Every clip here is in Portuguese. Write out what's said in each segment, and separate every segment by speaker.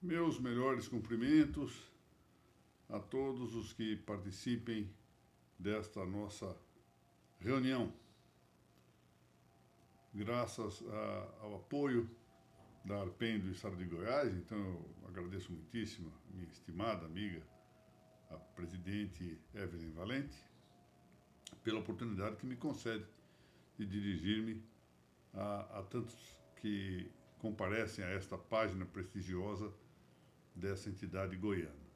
Speaker 1: Meus melhores cumprimentos a todos os que participem desta nossa reunião. Graças ao apoio da Arpen do Estado de Goiás, então eu agradeço muitíssimo a minha estimada amiga, a presidente Evelyn Valente, pela oportunidade que me concede de dirigir-me a tantos que comparecem a esta página prestigiosa dessa entidade goiana.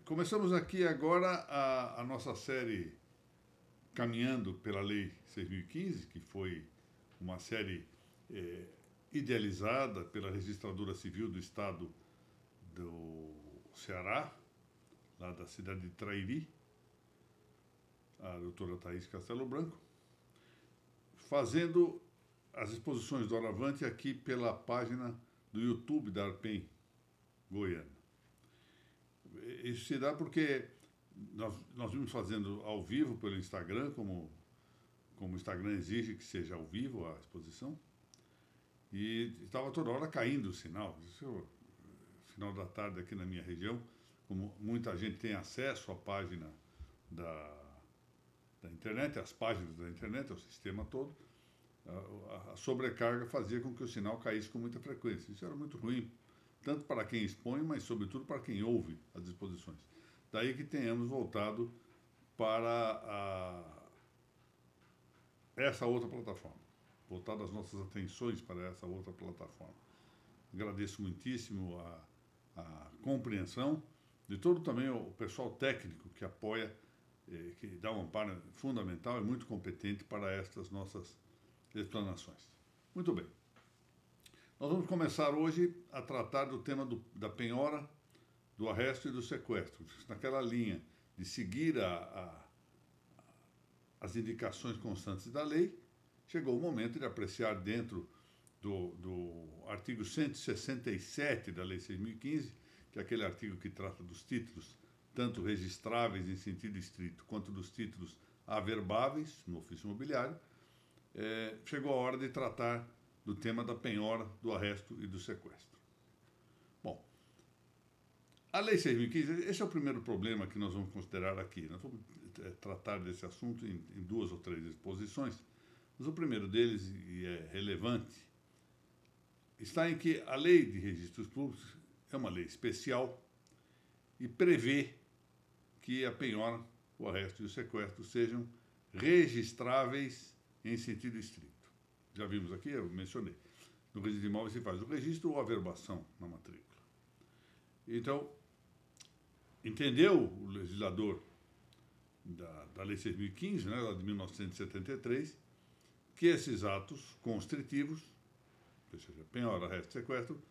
Speaker 1: Começamos aqui agora a nossa série Caminhando pela Lei 6.015, que foi uma série idealizada pela Registradora Civil do Estado do Ceará, lá da cidade de Trairi, a doutora Thaís Castelo Branco, fazendo as exposições do Oravante aqui pela página do YouTube da Arpen Goiânia. Isso se dá porque nós vimos fazendo ao vivo pelo Instagram, como o Instagram exige que seja ao vivo a exposição, e estava toda hora caindo o sinal. Isso, final da tarde aqui na minha região, como muita gente tem acesso à página da internet, às páginas da internet, ao sistema todo, a sobrecarga fazia com que o sinal caísse com muita frequência. Isso era muito ruim, tanto para quem expõe, mas sobretudo para quem ouve as exposições. Daí que tenhamos voltado para essa outra plataforma, voltado as nossas atenções para essa outra plataforma. Agradeço muitíssimo a compreensão de todo também o pessoal técnico que apoia, que dá um amparo fundamental e muito competente para estas nossas explanações. Muito bem. Nós vamos começar hoje a tratar do tema da penhora, do arresto e do sequestro. Naquela linha de seguir as indicações constantes da lei, chegou o momento de apreciar dentro do artigo 167 da Lei 6.015, que é aquele artigo que trata dos títulos, tanto registráveis em sentido estrito, quanto dos títulos averbáveis no ofício imobiliário, chegou a hora de tratar do tema da penhora, do arresto e do sequestro. Bom, a Lei 6.015, esse é o primeiro problema que nós vamos considerar aqui. Nós vamos tratar desse assunto em 2 ou 3 exposições, mas o primeiro deles, e é relevante, está em que a Lei de Registros Públicos é uma lei especial e prevê que a penhora, o arresto e o sequestro sejam registráveis em sentido estrito. Já vimos aqui, eu mencionei. No registro de imóveis se faz o registro ou a averbação na matrícula. Então, entendeu o legislador da Lei 6.015, né, lá de 1973, que esses atos constritivos, ou seja, penhora, arresto e sequestro,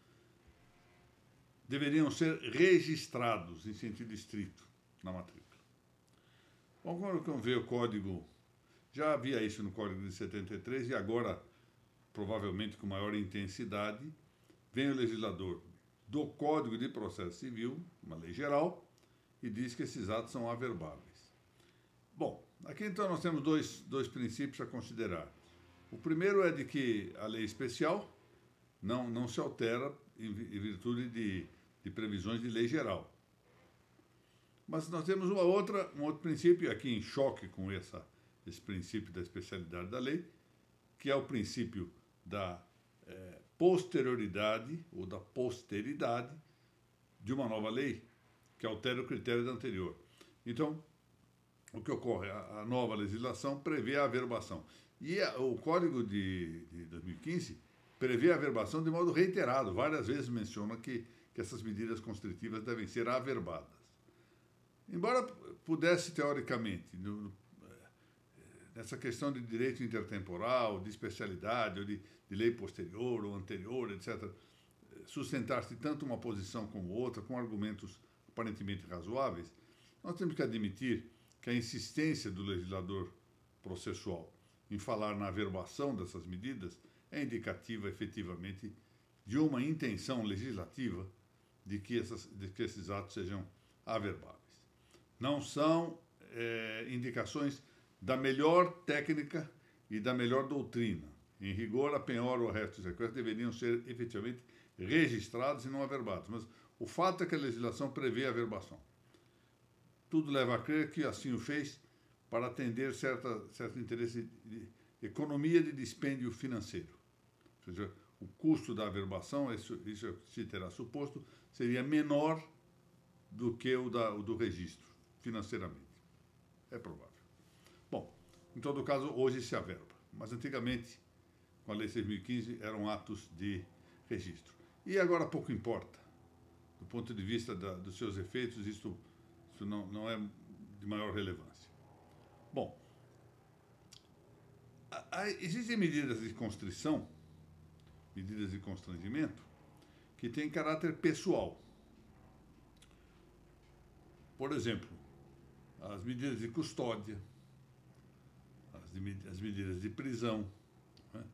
Speaker 1: deveriam ser registrados em sentido estrito na matrícula. Bom, quando vê o Código, já havia isso no Código de 73 e agora, provavelmente com maior intensidade, vem o legislador do Código de Processo Civil, uma lei geral, e diz que esses atos são averbáveis. Bom, aqui então nós temos dois princípios a considerar. O primeiro é de que a lei especial não se altera em virtude de previsões de lei geral. Mas nós temos um outro princípio, aqui em choque com esse princípio da especialidade da lei, que é o princípio da posterioridade ou da posteridade de uma nova lei que altera o critério da anterior. Então, o que ocorre? A nova legislação prevê a averbação. E o Código de 2015 prevê a averbação de modo reiterado. Várias vezes menciona que essas medidas constritivas devem ser averbadas. Embora pudesse, teoricamente, nessa questão de direito intertemporal, de especialidade, ou de lei posterior ou anterior, etc., sustentar-se tanto uma posição como outra, com argumentos aparentemente razoáveis, nós temos que admitir que a insistência do legislador processual em falar na averbação dessas medidas é indicativa, efetivamente, de uma intenção legislativa de que esses atos sejam averbáveis. Não são indicações da melhor técnica e da melhor doutrina. Em rigor, a penhora, o arresto e o sequestro deveriam ser efetivamente registrados e não averbados. Mas o fato é que a legislação prevê a averbação. Tudo leva a crer que assim o fez para atender certo interesse de economia de dispêndio financeiro. Ou seja, o custo da averbação, isso se terá suposto, seria menor do que o do registro, financeiramente. É provável. Bom, em todo caso, hoje se averba. Mas antigamente, com a Lei 6.015, eram atos de registro. E agora pouco importa. Do ponto de vista dos seus efeitos, isso não é de maior relevância. Bom, existem medidas de constrição, medidas de constrangimento, que têm caráter pessoal. Por exemplo, as medidas de custódia, as medidas de prisão, né,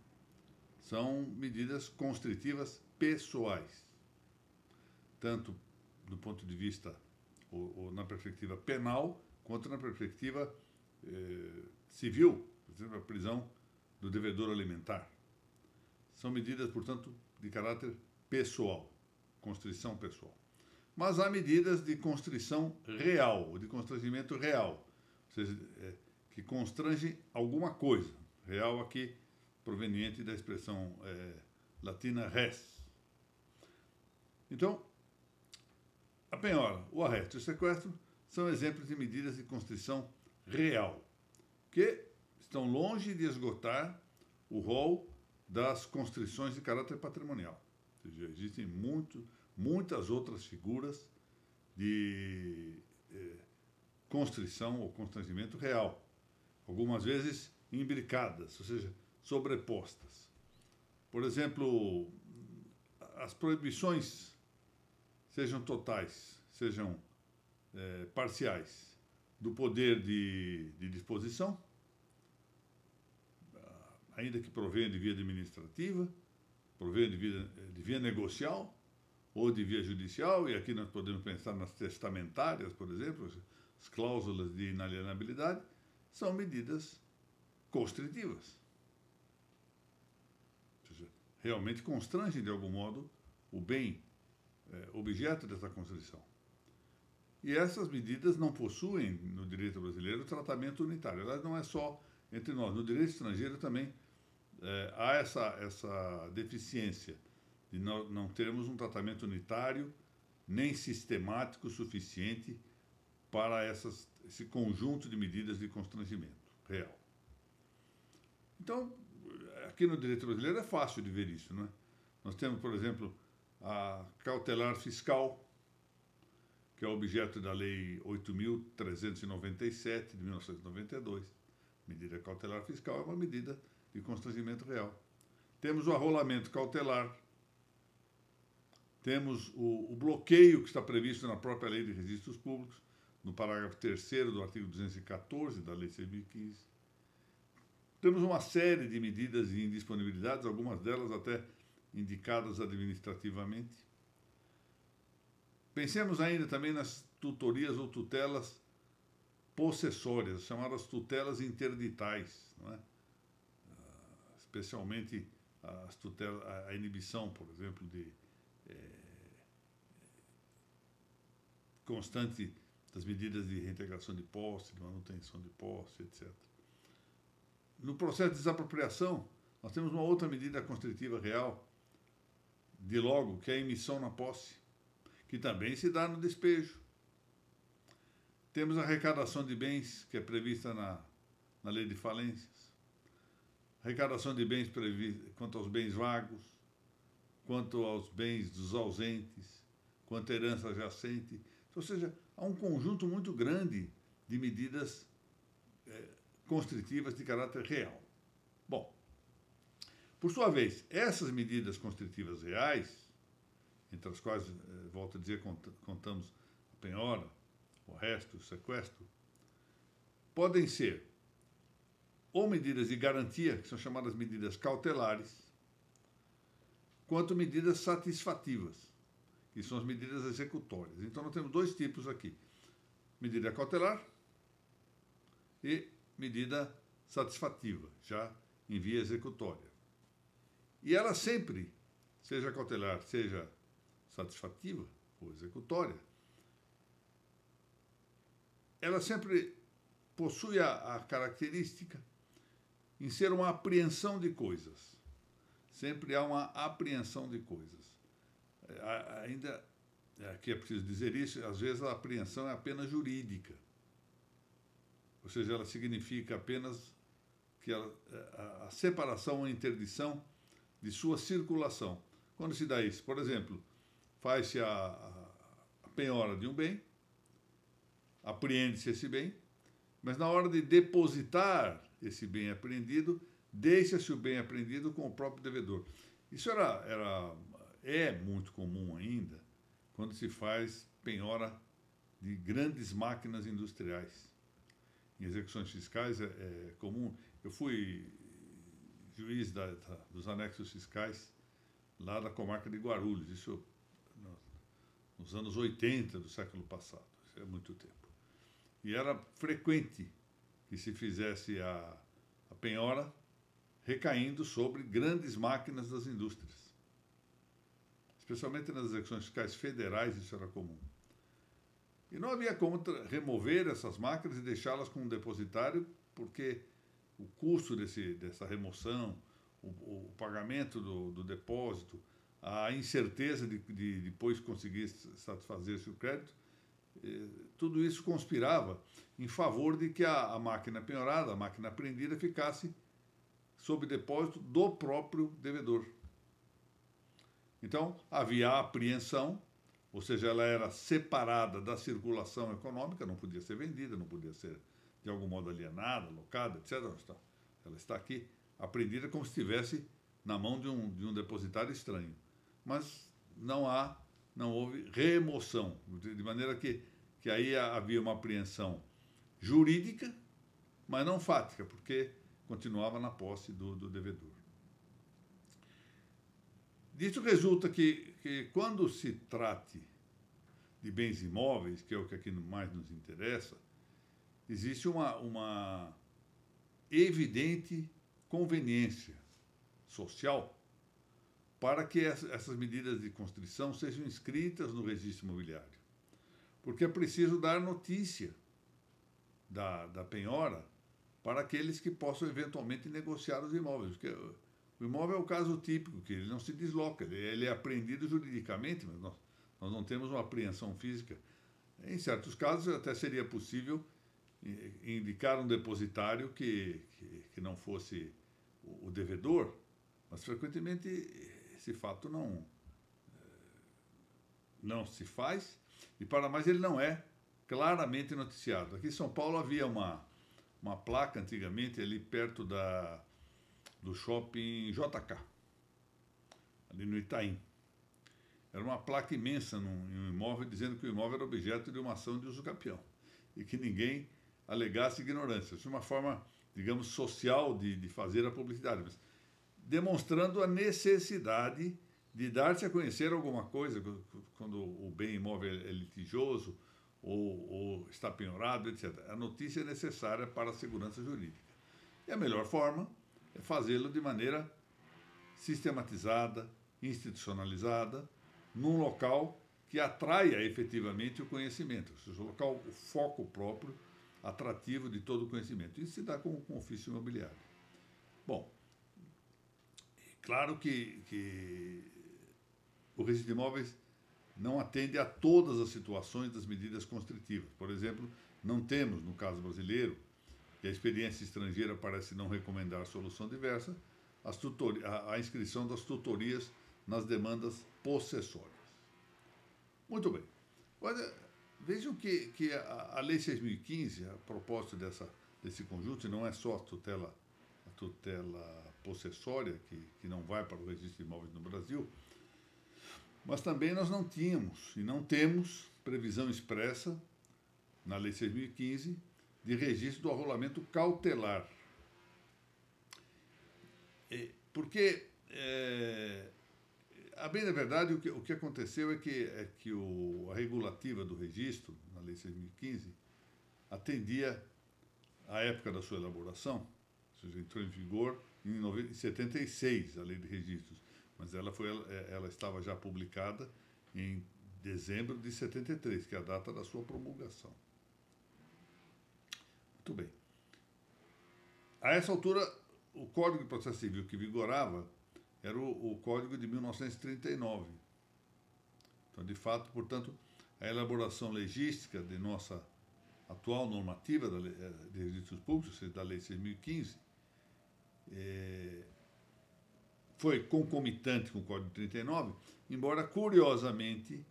Speaker 1: são medidas constritivas pessoais, tanto do ponto de vista ou na perspectiva penal, quanto na perspectiva civil, por exemplo, a prisão do devedor alimentar. São medidas, portanto, de caráter pessoal, constrição pessoal. Mas há medidas de constrição real, de constrangimento real, ou seja, que constrange alguma coisa. Real aqui, proveniente da expressão latina res. Então, a penhora, o arresto e o sequestro são exemplos de medidas de constrição real, que estão longe de esgotar o rol das constrições de caráter patrimonial. Ou seja, existem muitas outras figuras de constrição ou constrangimento real, algumas vezes imbricadas, ou seja, sobrepostas. Por exemplo, as proibições, sejam totais, sejam parciais, do poder de disposição, ainda que provenha de via administrativa, provenha de via negocial ou de via judicial, e aqui nós podemos pensar nas testamentárias, por exemplo, as cláusulas de inalienabilidade, são medidas constritivas. Ou seja, realmente constrangem, de algum modo, o bem objeto dessa constrição. E essas medidas não possuem, no direito brasileiro, tratamento unitário. Elas não é só entre nós. No direito estrangeiro também há essa deficiência de não termos um tratamento unitário nem sistemático suficiente para esse conjunto de medidas de constrangimento real. Então, aqui no direito brasileiro é fácil de ver isso, não é? Nós temos, por exemplo, a cautelar fiscal, que é objeto da Lei 8.397, de 1992. Medida cautelar fiscal é uma medida de constrangimento real. Temos o arrolamento cautelar, temos o bloqueio que está previsto na própria Lei de Registros Públicos, no parágrafo 3º do artigo 214 da Lei 6.015. Temos uma série de medidas de indisponibilidades, algumas delas até indicadas administrativamente. Pensemos ainda também nas tutorias ou tutelas possessórias, chamadas tutelas interditais, não é? Especialmente a inibição, por exemplo, de constante das medidas de reintegração de posse, de manutenção de posse, etc. No processo de desapropriação, nós temos uma outra medida constritiva real, de logo, que é a emissão na posse, que também se dá no despejo. Temos a arrecadação de bens, que é prevista na Lei de Falências. Arrecadação de bens quanto aos bens vagos, quanto aos bens dos ausentes, quanto à herança jacente. Ou seja, há um conjunto muito grande de medidas constritivas de caráter real. Bom, por sua vez, essas medidas constritivas reais, entre as quais, volto a dizer, contamos a penhora, o arresto, o sequestro, podem ser ou medidas de garantia, que são chamadas medidas cautelares, quanto medidas satisfativas, que são as medidas executórias. Então, nós temos dois tipos aqui: medida cautelar e medida satisfativa, já em via executória. E ela sempre, seja cautelar, seja satisfativa ou executória, ela sempre possui a característica em ser uma apreensão de coisas. Sempre há uma apreensão de coisas. Ainda, aqui é preciso dizer isso, às vezes a apreensão é apenas jurídica. Ou seja, ela significa apenas que a separação ou interdição de sua circulação. Quando se dá isso? Por exemplo, faz-se a penhora de um bem, apreende-se esse bem, mas na hora de depositar esse bem apreendido, deixa-se o bem apreendido com o próprio devedor. Isso é muito comum ainda quando se faz penhora de grandes máquinas industriais. Em execuções fiscais é comum. Eu fui juiz dos anexos fiscais lá da comarca de Guarulhos, isso nos anos 80 do século passado, isso é muito tempo. E era frequente que se fizesse a penhora recaindo sobre grandes máquinas das indústrias. Especialmente nas execuções fiscais federais, isso era comum. E não havia como remover essas máquinas e deixá-las com um depositário, porque o custo dessa remoção, o pagamento do depósito, a incerteza de depois conseguir satisfazer-se o crédito, tudo isso conspirava em favor de que a máquina penhorada, a máquina apreendida, ficasse sob depósito do próprio devedor. Então, havia a apreensão, ou seja, ela era separada da circulação econômica, não podia ser vendida, não podia ser de algum modo alienada, locada, etc. Ela está aqui apreendida como se estivesse na mão de um depositário estranho. Mas não houve remoção, de maneira que aí havia uma apreensão jurídica, mas não fática, porque continuava na posse do devedor. Disso resulta que quando se trate de bens imóveis, que é o que aqui mais nos interessa, existe uma evidente conveniência social para que essas medidas de constrição sejam inscritas no registro imobiliário. Porque é preciso dar notícia da penhora para aqueles que possam eventualmente negociar os imóveis. Porque o imóvel é o caso típico, que ele não se desloca, ele é apreendido juridicamente, mas nós não temos uma apreensão física. Em certos casos, até seria possível indicar um depositário que não fosse o devedor, mas frequentemente esse fato não se faz, e para mais ele não é claramente noticiado. Aqui em São Paulo havia uma placa antigamente ali perto do shopping JK, ali no Itaim. Era uma placa imensa em um imóvel dizendo que o imóvel era objeto de uma ação de uso capião e que ninguém alegasse ignorância. Isso é uma forma, digamos, social de fazer a publicidade, mas demonstrando a necessidade de dar-se a conhecer alguma coisa quando o bem imóvel é litigioso ou está penhorado, etc. A notícia é necessária para a segurança jurídica. E a melhor forma é fazê-lo de maneira sistematizada, institucionalizada, num local que atraia efetivamente o conhecimento, ou seja, o foco próprio, atrativo de todo o conhecimento. Isso se dá com o ofício imobiliário. Bom, claro que o registro de imóveis não atende a todas as situações das medidas constritivas. Por exemplo, não temos, no caso brasileiro, e a experiência estrangeira parece não recomendar solução diversa, a inscrição das tutorias nas demandas possessórias. Muito bem. Olha, vejam que a Lei 6.015, a propósito desse conjunto, e não é só a tutela possessória, que não vai para o registro de imóveis no Brasil, mas também nós não tínhamos e não temos previsão expressa na Lei 6.015 de registro do arrolamento cautelar. Porque, a bem da verdade, o que aconteceu é que a regulativa do registro, na Lei 6.015, atendia à época da sua elaboração, ou seja, entrou em vigor em 76, a Lei de Registros, mas ela estava já publicada em dezembro de 73, que é a data da sua promulgação. Muito bem. A essa altura, o Código de Processo Civil que vigorava era o Código de 1939. Então, de fato, portanto, a elaboração legística de nossa atual normativa de registros públicos, ou seja, da Lei 6.015, foi concomitante com o Código de 39, embora, curiosamente,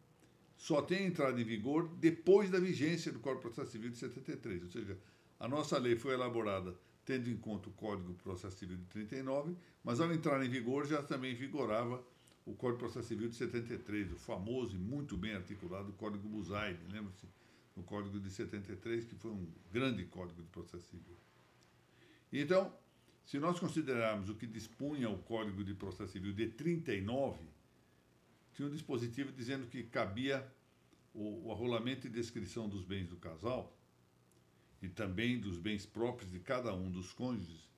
Speaker 1: só tenha entrado em vigor depois da vigência do Código de Processo Civil de 73. Ou seja, a nossa lei foi elaborada tendo em conta o Código de Processo Civil de 39, mas ao entrar em vigor já também vigorava o Código de Processo Civil de 73, o famoso e muito bem articulado Código Buzaide, lembra-se? O Código de 73, que foi um grande Código de Processo Civil. Então, se nós considerarmos o que dispunha o Código de Processo Civil de 39, tinha um dispositivo dizendo que cabia o arrolamento e descrição dos bens do casal e também dos bens próprios de cada um dos cônjuges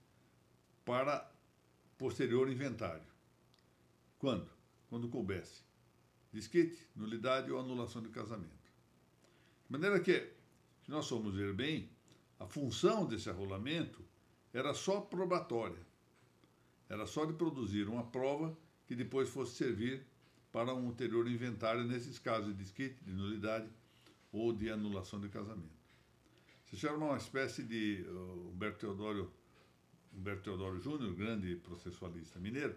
Speaker 1: para posterior inventário. Quando? Quando coubesse desquite, nulidade ou anulação de casamento. De maneira que, se nós formos ver bem, a função desse arrolamento era só probatória. Era só de produzir uma prova que depois fosse servir para um ulterior inventário nesses casos de desquite, de nulidade ou de anulação de casamento. Se chama uma espécie de Humberto Teodoro Júnior, grande processualista mineiro,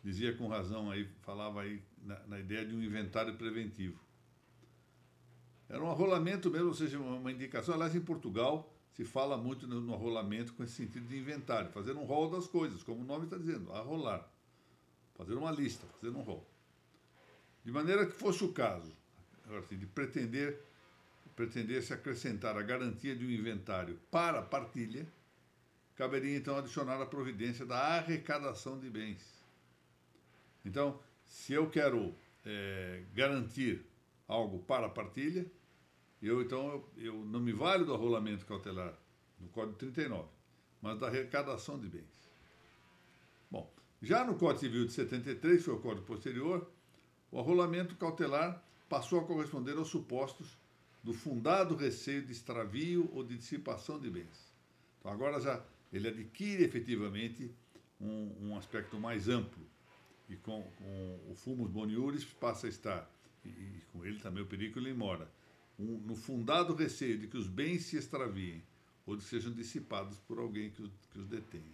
Speaker 1: dizia com razão, falava aí na ideia de um inventário preventivo. Era um arrolamento mesmo, ou seja, uma indicação. Aliás, em Portugal se fala muito no arrolamento com esse sentido de inventário, fazer um rol das coisas, como o nome está dizendo, arrolar. Fazer uma lista, fazer um rol. De maneira que fosse o caso, assim, de pretender-se acrescentar a garantia de um inventário para a partilha, caberia então adicionar a providência da arrecadação de bens. Então, se eu quero garantir algo para a partilha, eu não me valho do arrolamento cautelar no Código 39, mas da arrecadação de bens. Bom, já no Código Civil de 73, que foi o código posterior, o arrolamento cautelar passou a corresponder aos supostos do fundado receio de extravio ou de dissipação de bens. Então, agora já ele adquire efetivamente um aspecto mais amplo, e com o fumus boniuris passa a estar, e com ele também o periculum in mora, no fundado receio de que os bens se extraviem ou de que sejam dissipados por alguém que os detenha.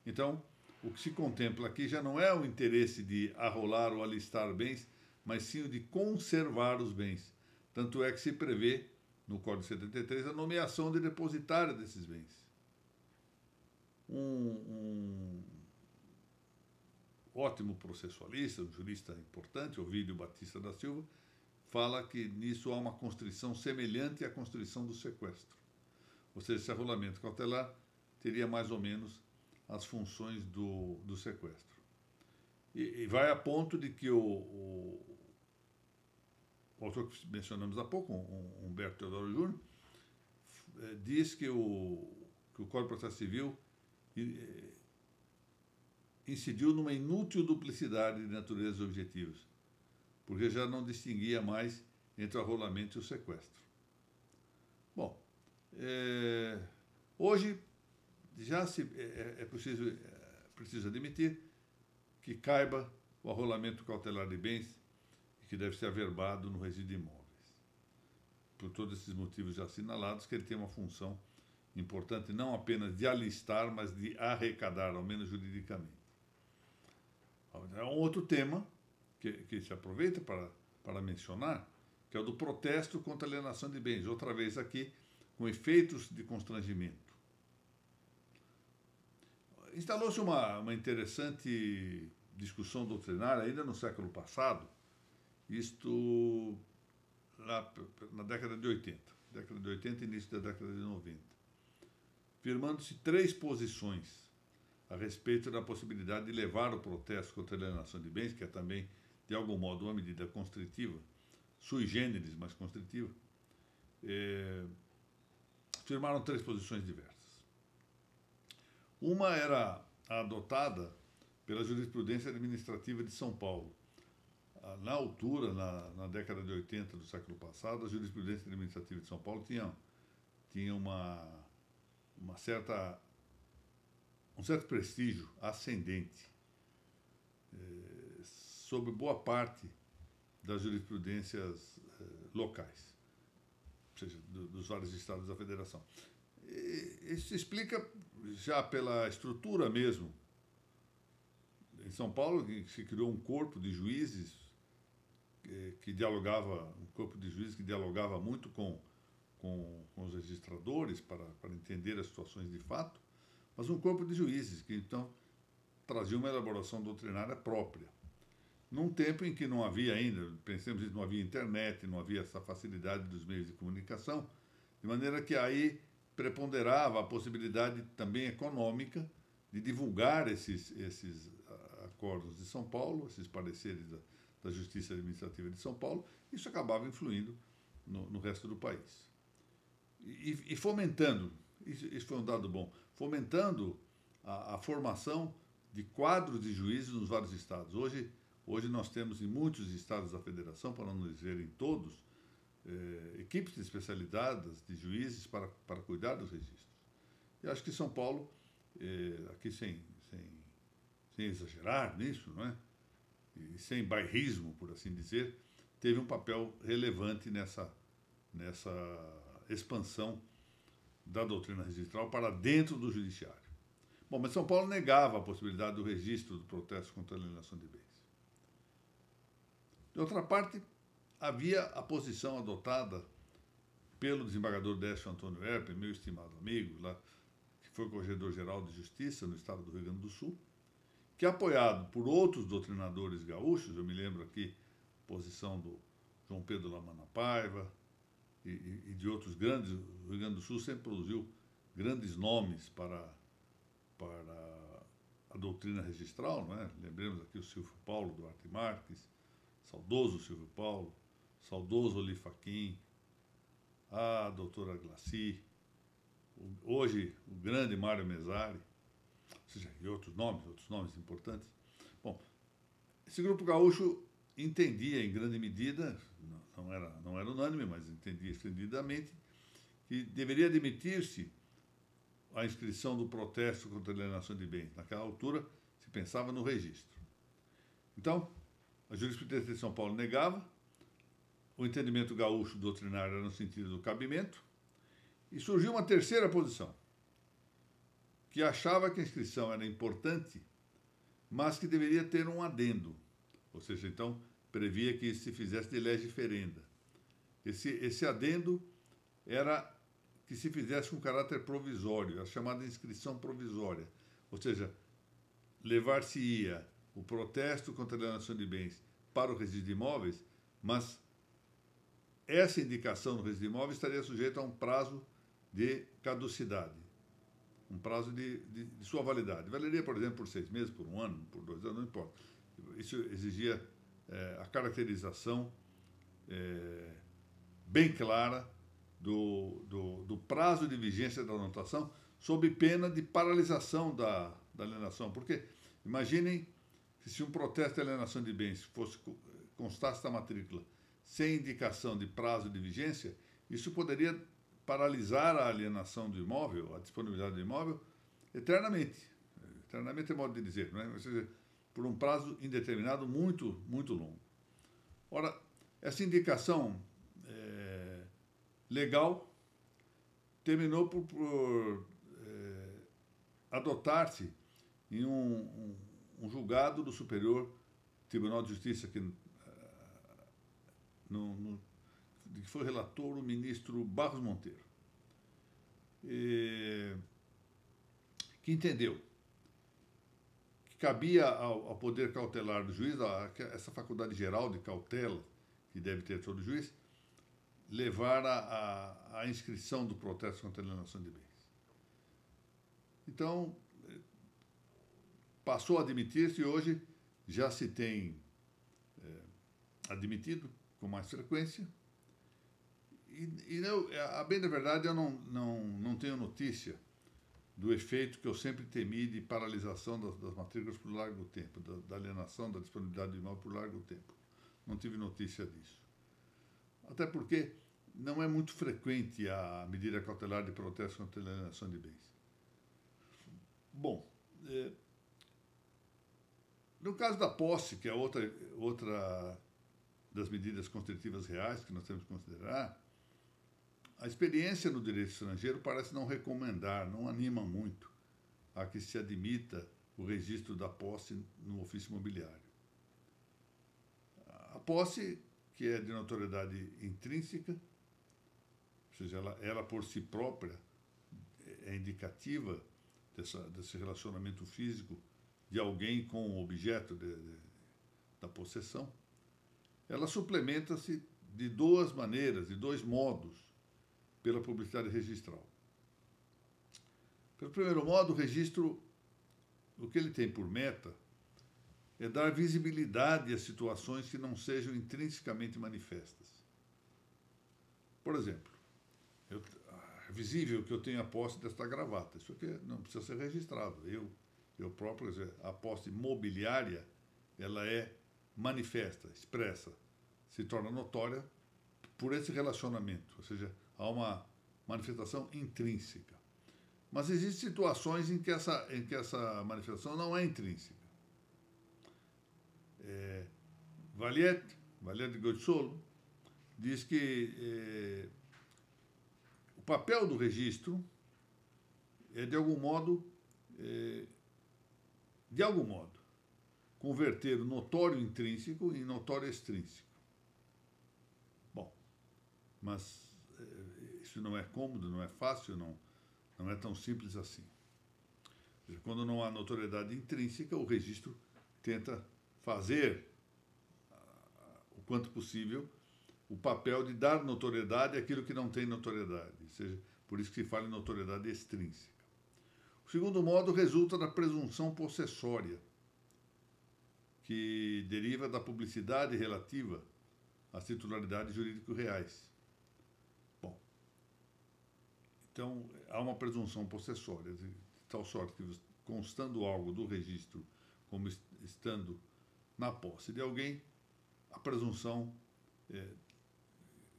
Speaker 1: Então, o que se contempla aqui já não é o interesse de arrolar ou alistar bens, mas sim o de conservar os bens. Tanto é que se prevê, no Código 73, a nomeação de depositário desses bens. Um ótimo processualista, um jurista importante, Ovídio Batista da Silva, fala que nisso há uma constrição semelhante à constrição do sequestro. Ou seja, esse arrolamento cautelar teria mais ou menos as funções do sequestro. E vai a ponto de que o autor que mencionamos há pouco, Humberto Teodoro Júnior, diz que o Código de Processo Civil incidiu numa inútil duplicidade de naturezas objetivas, porque já não distinguia mais entre o arrolamento e o sequestro. Bom, hoje já é preciso admitir que caiba o arrolamento cautelar de bens e que deve ser averbado no registro de imóveis. Por todos esses motivos já assinalados, que ele tem uma função importante não apenas de alistar, mas de arrecadar, ao menos juridicamente. É um outro tema que se aproveita para mencionar, que é o do protesto contra a alienação de bens, outra vez aqui, com efeitos de constrangimento. Instalou-se uma interessante discussão doutrinária, ainda no século passado, isto lá na década de 80 e início da década de 90, firmando-se 3 posições a respeito da possibilidade de levar o protesto contra a alienação de bens, que é também, de algum modo, uma medida constritiva, sui generis, mas constritiva. Firmaram 3 posições diversas. Uma era adotada pela jurisprudência administrativa de São Paulo. Na altura, na década de 80 do século passado, a jurisprudência administrativa de São Paulo tinha um certo prestígio ascendente sobre boa parte das jurisprudências locais, ou seja, dos vários estados da federação. Isso se explica já pela estrutura mesmo. Em São Paulo se criou um corpo de juízes um corpo de juízes que dialogava muito com os registradores para entender as situações de fato, mas um corpo de juízes que então trazia uma elaboração doutrinária própria. Num tempo em que não havia ainda, pensemos isso, não havia internet, não havia essa facilidade dos meios de comunicação, de maneira que aí preponderava a possibilidade também econômica de divulgar esses acordos de São Paulo, esses pareceres da Justiça Administrativa de São Paulo. Isso acabava influindo no resto do país. E fomentando, isso foi um dado bom, fomentando a formação de quadros de juízes nos vários estados. Hoje nós temos em muitos estados da federação, para não dizer em todos, equipes especializadas de juízes para cuidar dos registros. E acho que São Paulo, aqui sem exagerar nisso, não é? E sem bairrismo, por assim dizer, teve um papel relevante nessa expansão da doutrina registral para dentro do judiciário. Bom, mas São Paulo negava a possibilidade do registro do protesto contra a alienação de bens. De outra parte, havia a posição adotada pelo desembargador Décio Antônio Herpen, meu estimado amigo, lá, que foi corregedor-geral de Justiça no estado do Rio Grande do Sul, que, apoiado por outros doutrinadores gaúchos, eu me lembro aqui a posição do João Pedro Lamana Paiva e de outros grandes, o Rio Grande do Sul sempre produziu grandes nomes para a doutrina registral, não é? Lembremos aqui o Silvio Paulo Duarte Marques, saudoso Silvio Paulo, saudoso Oli Fachin, a doutora Glaci, hoje o grande Mário Mesari, ou seja, e outros nomes importantes. Bom, esse grupo gaúcho entendia em grande medida, não era unânime, mas entendia estendidamente, que deveria admitir-se a inscrição do protesto contra a alienação de bens. Naquela altura, se pensava no registro. Então, a jurisprudência de São Paulo negava, o entendimento gaúcho doutrinário era no sentido do cabimento, e surgiu uma terceira posição, que achava que a inscrição era importante, mas que deveria ter um adendo. Ou seja, então, previa que isso se fizesse de lege ferenda. Esse adendo era que se fizesse com caráter provisório, a chamada inscrição provisória. Ou seja, levar-se-ia o protesto contra a alienação de bens para o registro de imóveis, mas essa indicação no registro de imóveis estaria sujeita a um prazo de caducidade, um prazo de sua validade. Valeria, por exemplo, por 6 meses, por 1 ano, por 2 anos, não importa. Isso exigia a caracterização bem clara do prazo de vigência da anotação, sob pena de paralisação da alienação. Porque, imaginem se um protesto de alienação de bens constasse na matrícula sem indicação de prazo de vigência, isso poderia paralisar a alienação do imóvel, a disponibilidade do imóvel, eternamente. Eternamente é modo de dizer, não é? Ou seja, por um prazo indeterminado muito, muito longo. Ora, essa indicação legal terminou por adotar-se em um julgado do Superior Tribunal de Justiça, que foi relator o ministro Barros Monteiro, que entendeu que cabia ao poder cautelar do juiz, essa faculdade geral de cautela que deve ter todo juiz, levar à inscrição do protesto contra a alienação de bens. Então, passou a admitir-se e hoje já se tem admitido com mais frequência. A bem da verdade, eu não tenho notícia do efeito que eu sempre temi de paralisação das matrículas por largo tempo, da alienação da disponibilidade do imóvel por largo tempo. Não tive notícia disso. Até porque não é muito frequente a medida cautelar de protesto contra a alienação de bens. Bom, no caso da posse, que é outra das medidas constritivas reais que nós temos que considerar, a experiência no direito estrangeiro parece não recomendar, não anima muito a que se admita o registro da posse no ofício imobiliário. A posse, que é de notoriedade intrínseca, ou seja, ela por si própria é indicativa desse relacionamento físico de alguém com o objeto da possessão, ela suplementa-se de duas maneiras, de dois modos, pela publicidade registral. Pelo primeiro modo, o registro, o que ele tem por meta é dar visibilidade a situações que não sejam intrinsecamente manifestas. Por exemplo, é visível que eu tenho a posse desta gravata. Isso aqui não precisa ser registrado. Eu próprio, quer dizer, a posse mobiliária, ela é manifesta, expressa, se torna notória por esse relacionamento, ou seja, há uma manifestação intrínseca. Mas existem situações em que essa manifestação não é intrínseca. Valiet de Goitsolo, diz que o papel do registro é, de algum modo, converter o notório intrínseco em notório extrínseco. Bom, mas isso não é cômodo, não é fácil, não é tão simples assim. Quando não há notoriedade intrínseca, o registro tenta fazer, o quanto possível, o papel de dar notoriedade àquilo que não tem notoriedade. Ou seja, por isso que se fala em notoriedade extrínseca. O segundo modo resulta da presunção possessória, que deriva da publicidade relativa às titularidades jurídico-reais. Bom, então, há uma presunção possessória, de tal sorte que, constando algo do registro como estando na posse de alguém, a presunção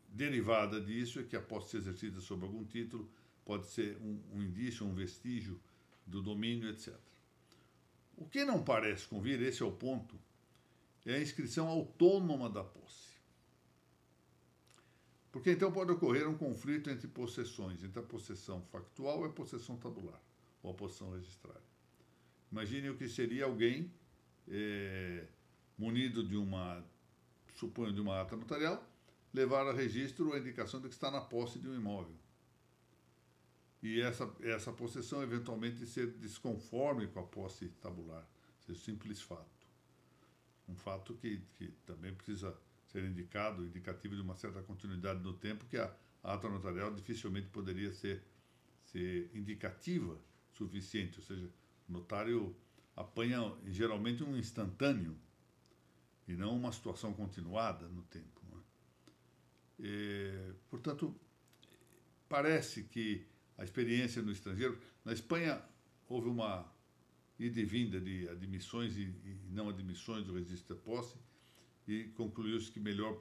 Speaker 1: derivada disso é que a posse se exercida sob algum título, pode ser um indício, um vestígio do domínio, etc. O que não parece convir, esse é o ponto, é a inscrição autônoma da posse. Porque então pode ocorrer um conflito entre possessões, entre a possessão factual e a possessão tabular, ou a possessão registrária. Imagine o que seria alguém munido de suponho, de uma ata notarial, levar a registro a indicação de que está na posse de um imóvel. E essa possessão, eventualmente, ser desconforme com a posse tabular, ser simples fato. Um fato que também precisa ser indicativo de uma certa continuidade no tempo, que a ata notarial dificilmente poderia ser indicativa suficiente, ou seja, o notário apanha geralmente um instantâneo e não uma situação continuada no tempo. Não é? Portanto, parece que a experiência no estrangeiro, na Espanha houve uma ida e vinda de admissões e não admissões do registro de posse, e concluiu-se que melhor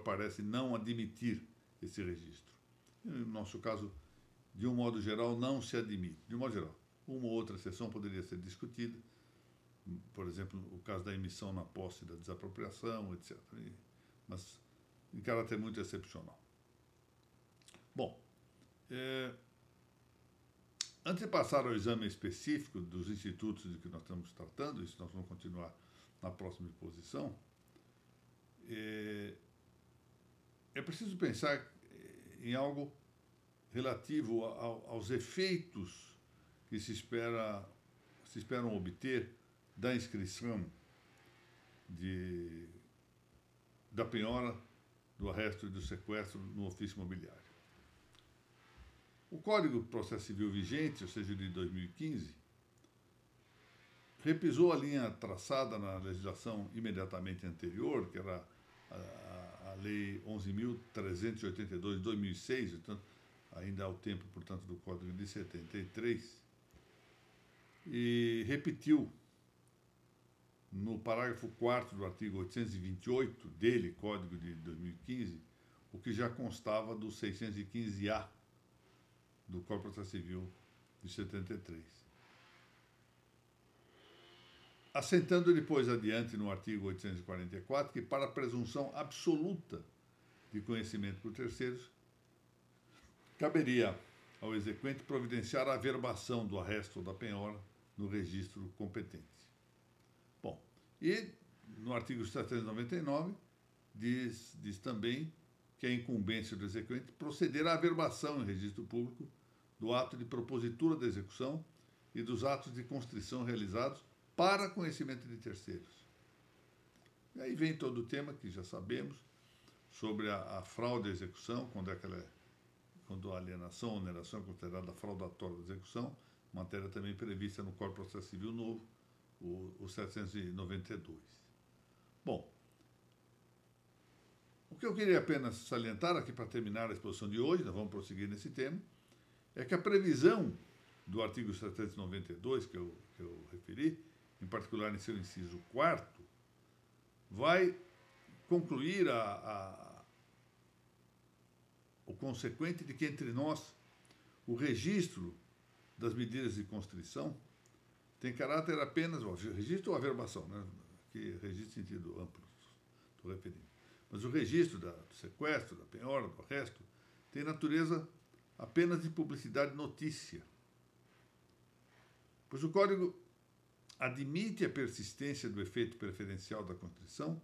Speaker 1: parece não admitir esse registro. No nosso caso, de um modo geral, não se admite. De um modo geral, uma ou outra exceção poderia ser discutida, por exemplo, o caso da emissão na posse da desapropriação, etc. Mas em caráter muito excepcional. Bom, antes de passar ao exame específico dos institutos de que nós estamos tratando, isso nós vamos continuar na próxima exposição, é preciso pensar em algo relativo aos efeitos que se esperam obter da inscrição da penhora, do arresto e do sequestro no ofício imobiliário. O Código de Processo Civil vigente, ou seja, de 2015, repisou a linha traçada na legislação imediatamente anterior, que era a Lei 11.382 de 2006, então, ainda ao tempo, portanto, do Código de 73, e repetiu no parágrafo 4º do artigo 828 dele, Código de 2015, o que já constava do 615-A do Código de Processo Civil de 73. Assentando depois adiante no artigo 844 que para a presunção absoluta de conhecimento por terceiros, caberia ao exequente providenciar a averbação do arresto ou da penhora no registro competente. Bom, e no artigo 799 diz também que é incumbência do exequente proceder à averbação em registro público do ato de propositura da execução e dos atos de constrição realizados para conhecimento de terceiros. E aí vem todo o tema que já sabemos sobre a fraude à execução, quando a alienação ou oneração é considerada fraudatória da execução, matéria também prevista no Código de Processo Civil novo, o 792. Bom, o que eu queria apenas salientar aqui para terminar a exposição de hoje, nós vamos prosseguir nesse tema, é que a previsão do artigo 792, que eu referi, em particular em seu inciso 4º, vai concluir o consequente de que entre nós o registro das medidas de constrição tem caráter apenas, registro ou averbação, né? Que registro em sentido amplo, estou referindo. Mas o registro do sequestro, da penhora, do arresto, tem natureza apenas de publicidade notícia. Pois o Código admite a persistência do efeito preferencial da constrição,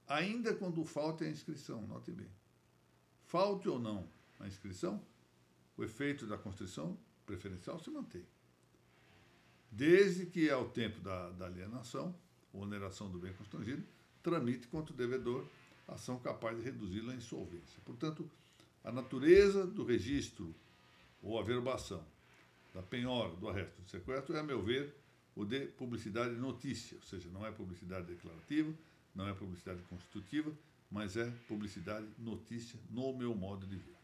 Speaker 1: ainda quando falte a inscrição, note bem. Falte ou não a inscrição, o efeito da constrição preferencial se mantém. Desde que, ao tempo da alienação, ou oneração do bem constrangido, tramite contra o devedor ação capaz de reduzi-lo à insolvência. Portanto, a natureza do registro ou averbação da penhora, do arresto, do sequestro, é, a meu ver, o de publicidade notícia, ou seja, não é publicidade declarativa, não é publicidade constitutiva, mas é publicidade notícia, no meu modo de ver.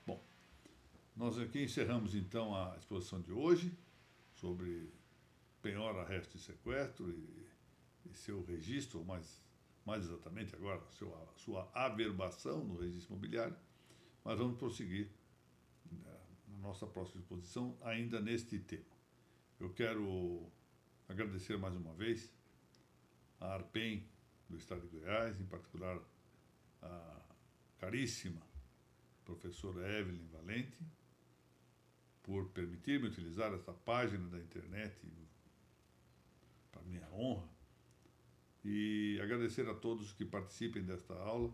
Speaker 1: Bom, nós aqui encerramos então a exposição de hoje sobre penhora, arresto e sequestro e seu registro, ou mais exatamente agora, sua averbação no registro imobiliário, mas vamos prosseguir na nossa próxima exposição ainda neste tema. Eu quero agradecer mais uma vez a Arpen do Estado de Goiás, em particular a caríssima professora Evelyn Valente, por permitir-me utilizar esta página da internet para minha honra, e agradecer a todos que participem desta aula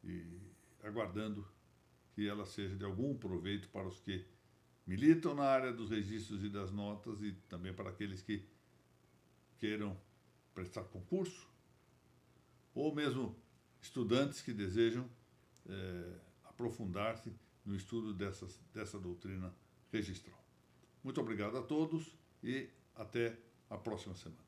Speaker 1: e aguardando que ela seja de algum proveito para os que militam na área dos registros e das notas e também para aqueles que queiram prestar concurso ou mesmo estudantes que desejam aprofundar-se no estudo dessa doutrina registral. Muito obrigado a todos e até a próxima semana.